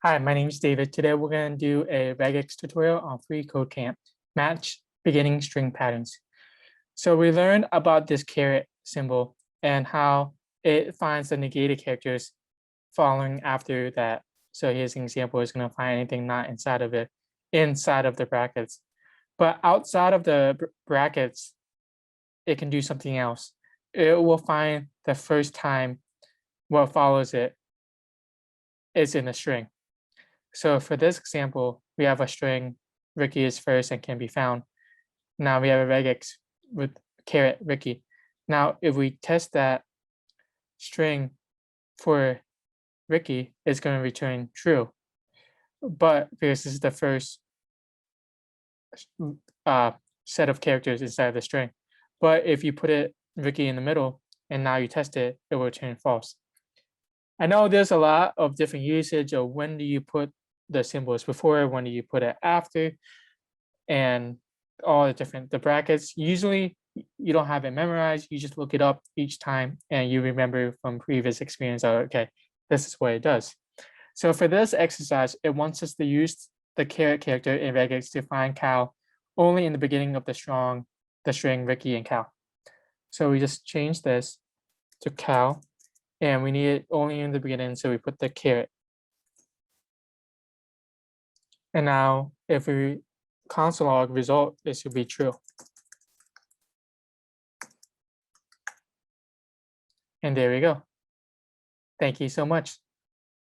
Hi, my name is David. Today we're going to do a regex tutorial on freeCodeCamp, match beginning string patterns. So we learned about this caret symbol and how it finds the negated characters following after that. So here's an example, it's going to find anything not inside of it, inside of the brackets. But outside of the brackets, it can do something else. It will find the first time what follows it is in a string. So for this example, we have a string, Ricky is first and can be found. Now we have a regex with caret Ricky. Now, if we test that string for Ricky, it's going to return true. But because this is the first set of characters inside of the string. But if you put it Ricky in the middle and now you test it, it will return false. I know there's a lot of different usage of when do you put the symbols before, when do you put it after, and all the brackets. Usually you don't have it memorized, you just look it up each time and you remember from previous experience, oh, okay, this is what it does. So for this exercise, it wants us to use the caret character in regex to find Cal only in the beginning of the string Ricky and Cal. So we just change this to Cal, and we need it only in the beginning, so we put the caret. And now if we console log result, it should be true. And there we go. Thank you so much.